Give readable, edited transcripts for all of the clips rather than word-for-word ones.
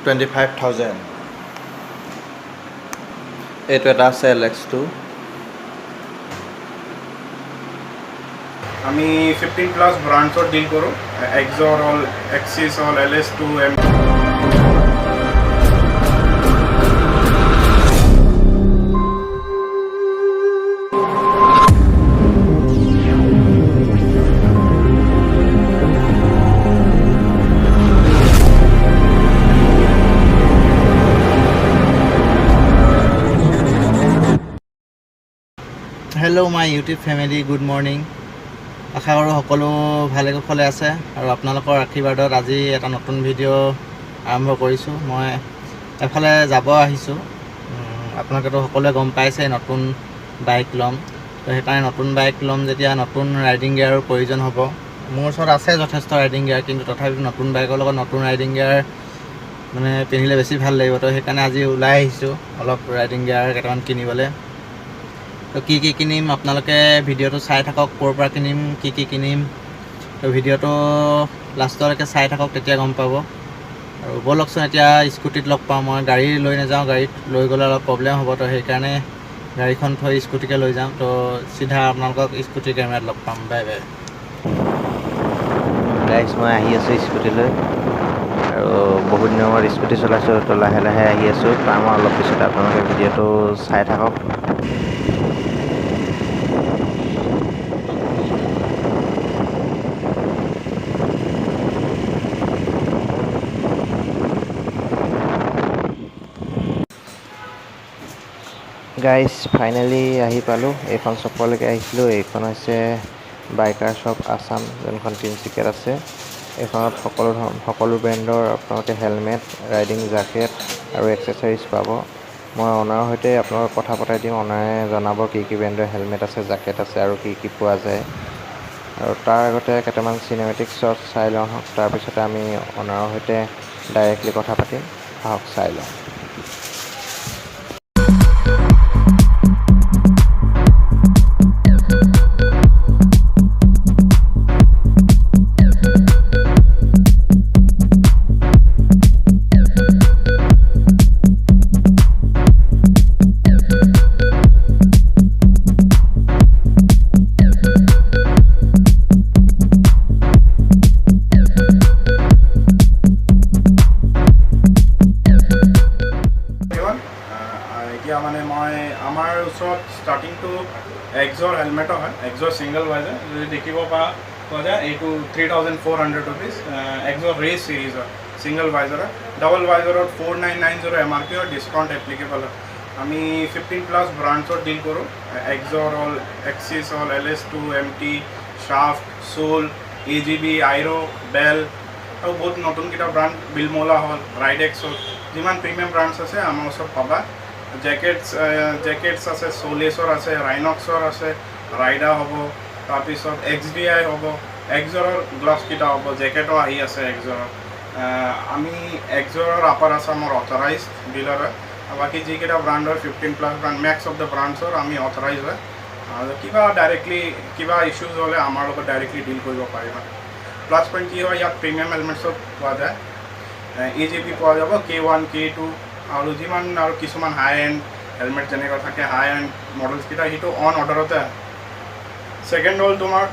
25,000 এইটো এটা আছে LX2 আমি 15+ ব্ৰাণ্ডছত ডিল কৰোঁ এক্সৰ হ'ল এক্সিছ হ'ল LS2 hello' my YouTube family, good morning. আশা কৰোঁ সকলো ভালে কুশলে আছে আৰু আপোনালোকৰ আশীৰ্বাদত আজি এটা নতুন ভিডিঅ' আৰম্ভ কৰিছোঁ। মই এফালে যাব আহিছোঁ। আপোনালোকেতো সকলোৱে গম পাইছে নতুন বাইক ল'ম, তো সেইকাৰণে নতুন বাইক ল'ম যেতিয়া নতুন ৰাইডিং গিয়াৰৰ প্ৰয়োজন হ'ব। মোৰ ওচৰত আছে যথেষ্ট ৰাইডিং গিয়াৰ, কিন্তু তথাপিও নতুন বাইকৰ লগত নতুন ৰাইডিং গিয়াৰ মানে পিন্ধিলে বেছি ভাল লাগিব। তো সেইকাৰণে আজি ওলাই আহিছোঁ অলপ ৰাইডিং গিয়াৰ কেইটামান কিনিবলৈ। তো কি কিনিম আপোনালোকে ভিডিঅ'টো চাই থাকক, ক'ৰ পৰা কিনিম, কি কিনিম। তো ভিডিঅ'টো লাষ্টলৈকে চাই থাকক, তেতিয়া গম পাব। আৰু ব'লকচোন এতিয়া স্কুটিত লগ পাওঁ। মই গাড়ী লৈ নাযাওঁ, গাড়ীত লৈ গ'লে অলপ প্ৰব্লেম হ'ব। তো সেইকাৰণে গাড়ীখন থৈ স্কুটিকে লৈ যাম। তো চিধা আপোনালোকক স্কুটি কেমেৰাত লগ পাম। Bye bye. গাইজ, মই আহি আছোঁ স্কুটি লৈ আৰু বহুত দিনৰ মূৰত স্কুটি চলাইছোঁ। তো লাহে লাহে আহি আছোঁ, পাম অলপ পিছত। আপোনালোকে ভিডিঅ'টো চাই থাকক। গাইজ, ফাইনেলি আহি পালোঁ। এইখন শ্বপলৈকে আহিছিলোঁ। এইখন হৈছে বাইকাৰ শ্বপ আছাম, যোনখন তিনিচুকীয়াত আছে। এইখনত সকলো ব্ৰেণ্ডৰ আপোনালোকে হেলমেট, ৰাইডিং জেকেট আৰু এক্সেচাৰিজ পাব। মই অনাৰৰ সৈতে আপোনালোকক কথা পতাই দিম। অনাৰে জনাব কি ব্ৰেণ্ডৰ হেলমেট আছে, জেকেট আছে আৰু কি পোৱা যায়। আৰু তাৰ আগতে কেইটামান চিনেমেটিক শ্বট চাই লওঁ আহক, তাৰপিছতে আমি অনাৰৰ সৈতে ডাইৰেক্টলি কথা পাতিম। আহক চাই লওঁ। এতিয়া মানে মই আমাৰ ওচৰত ষ্টাৰ্টিংটো এক্সৰ হেলমেটো হয়, এক্সৰ ছিংগল ভাইজাৰ যদি দেখিব পোৱা যায়। এইটো 3,400 ৰুপিজ। এক্সৰ ৰেচ চিৰিজ হয়, ছিংগল ভাইজাৰ হয়। ডাবল ভাইজাৰত 4,990 MRP হয়, ডিছকাউণ্ট এপ্লিকেবল হয়। আমি 15+ ব্ৰাণ্ডছত ডিল কৰোঁ এক্সৰ হ'ল এক্সিছ হ'ল LS2 MT, Shaft, Sol, AGB, Airoh, Bell আৰু বহুত নতুনকেইটা ব্ৰাণ্ড, বিলমোলা হ'ল, ৰাইডেক্স হ'ল। যিমান প্ৰিমিয়াম ব্ৰাণ্ডছ আছে আমাৰ ওচৰত পাবা। জেকেটছ আছে, সোলেছৰ আছে, ৰাইনক্সৰ আছে, ৰাইডাৰ হ'ব, তাৰপিছত XDI হ'ব, এক্সৰৰ গ্লাভছকেইটা হ'ব, জেকেটো আহি আছে এক্সৰৰ। আমি এক্সৰৰ আপাৰ আছামৰ অথৰাইজ ডিলাৰ হয়। বাকী যিকেইটা ব্ৰাণ্ড হয় 15+ ব্ৰাণ্ড, মেক্স অফ দ্য ব্ৰাণ্ডছৰ আমি অথৰাইজ হয়। কিবা ইছ্যুজ হ'লে আমাৰ লগত ডাইৰেক্টলি ডিল কৰিব পাৰিবা। প্লাছ পইণ্ট কি হয়, ইয়াত প্ৰিমিয়াম হেলমেটছত পোৱা যায়। AGB পোৱা যাব, K1, K2 আৰু যিমান আৰু কিছুমান হাই এণ্ড হেলমেট যেনেকুৱা থাকে, হাই এণ্ড মডেলছকেইটা সেইটো অন অৰ্ডাৰতে। ছেকেণ্ড হ'ল তোমাৰ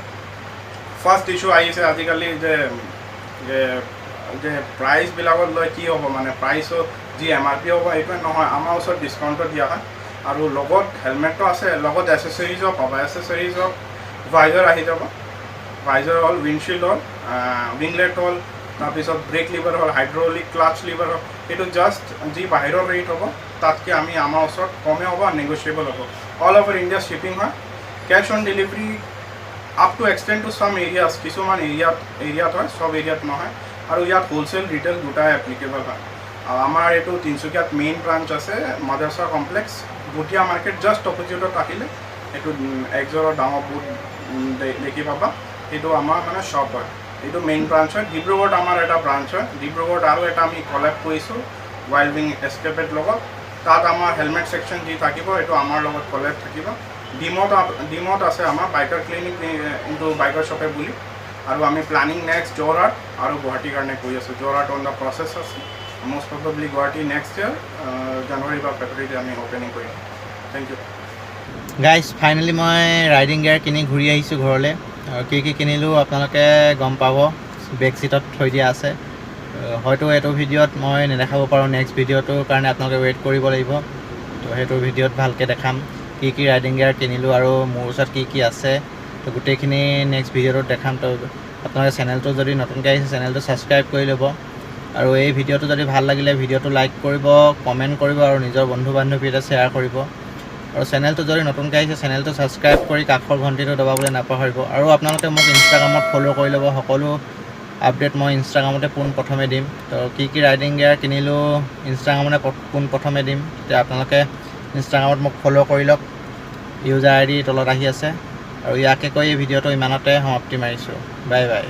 ফাৰ্ষ্ট ইছ্যু আহিছে আজিকালি যে প্ৰাইচবিলাকত লৈ কি হ'ব, মানে প্ৰাইচো যি MRP হ'ব এইটোৱে নহয়, আমাৰ ওচৰত ডিছকাউণ্টত দিয়া হয়। আৰু লগত হেলমেটটো আছে, লগত এচেচৰিজো পাবা। এচেচৰিজত ভাইজাৰ আহি যাব। ভাইজাৰ হ'ল, উইণ্ডশ্বিল্ড হ'ল, উইংলেট হ'ল, তাৰপিছত ব্ৰেক লিভাৰ হ'ল, হাইড্ৰলিক ক্লাচ লিভাৰ হ'ল। সেইটো জাষ্ট যি বাহিৰৰ ৰেট হ'ব তাতকৈ আমাৰ ওচৰত কমে হ'ব, নেগচিয়েবল হ'ব। অল অভাৰ ইণ্ডিয়া শ্বিপিং হয়, cash on delivery up to extend to some areas. কিছুমান এৰিয়াত হয়, চব এৰিয়াত নহয়। আৰু ইয়াত হ'লচেল ৰিটেইল দুটাই এপ্লিকেবল হয়। আমাৰ এইটো তিনিচুকীয়াত মেইন ব্ৰাঞ্চ আছে, মাদ্ৰাছা কমপ্লেক্স, ভুটীয়া মাৰ্কেট জাষ্ট অপজিটত আহিলে এইটো এক্সৰৰ ডাঙৰ বুট দেখি পাবা। সেইটো আমাৰ মানে শ্বপ হয়, এইটো মেইন ব্ৰাঞ্চ হয়। ডিব্ৰুগড়ত আমাৰ এটা ব্ৰাঞ্চ হয়। ডিব্ৰুগড়ত আৰু এটা আমি কলেব কৰিছোঁ ৱাইল্ড উইং এস্কেপেড লগত। তাত আমাৰ হেলমেট ছেকশ্যন যি থাকিব এইটো আমাৰ লগত কলেব থাকিব। ডিমত আছে আমাৰ বাইকাৰ ক্লিনিক, কিন্তু বাইকাৰ শ্বপে বুলি। আৰু আমি প্লানিং নেক্সট যোৰহাট আৰু গুৱাহাটীৰ কাৰণে কৰি আছোঁ। যোৰহাট অন দ্য প্ৰচেছ আছে, most probably Guwahati next year, January বা ফেব্ৰুৱাৰীতে আমি অপেনিং কৰিম। Thank you. গাইজ ফাইনেলি মই ৰাইডিং গিয়াৰ কিনি ঘূৰি আহিছোঁ ঘৰলৈ, আৰু কি কিনিলোঁ আপোনালোকে গম পাব, বেক ছিটত থৈ দিয়া আছে। হয়তো এইটো ভিডিঅ'ত মই নেদেখাব পাৰোঁ, নেক্সট ভিডিঅ'টোৰ কাৰণে আপোনালোকে ৱেইট কৰিব লাগিব। তো সেইটো ভিডিঅ'ত ভালকৈ দেখাম কি ৰাইডিং গিয়াৰ কিনিলোঁ আৰু মোৰ ওচৰত কি আছে, তো গোটেইখিনি নেক্সট ভিডিঅ'টোত দেখাম। তো আপোনালোকে চেনেলটো যদি নতুনকৈ আহিছে চেনেলটো ছাবস্ক্ৰাইব কৰি ল'ব, আৰু এই ভিডিঅ'টো যদি ভাল লাগিলে ভিডিঅ'টো লাইক কৰিব, কমেণ্ট কৰিব আৰু নিজৰ বন্ধু বান্ধৱীৰ লগত শ্বেয়াৰ কৰিব। আৰু চেনেলটো যদি নতুনকৈ আহিছে চেনেলটো ছাবস্ক্ৰাইব কৰি কাষৰ ঘণ্টিটো দবাবলৈ নাপাহৰিব। আৰু আপোনালোকে মোক ইনষ্টাগ্ৰামত ফ'ল' কৰি ল'ব, সকলো আপডেট মই ইনষ্টাগ্ৰামতে পোনপ্ৰথমে দিম। তো কি ৰাইডিং গিয়াৰ কিনিলোঁ ইনষ্টাগ্ৰামতে পোনপ্ৰথমে দিম, তেতিয়া আপোনালোকে ইনষ্টাগ্ৰামত মোক ফ'ল' কৰি লওক, ইউজাৰ ID তলত আহি আছে। আৰু ইয়াকে কৈ এই ভিডিঅ'টো ইমানতে সমাপ্তি মাৰিছোঁ। Bye bye.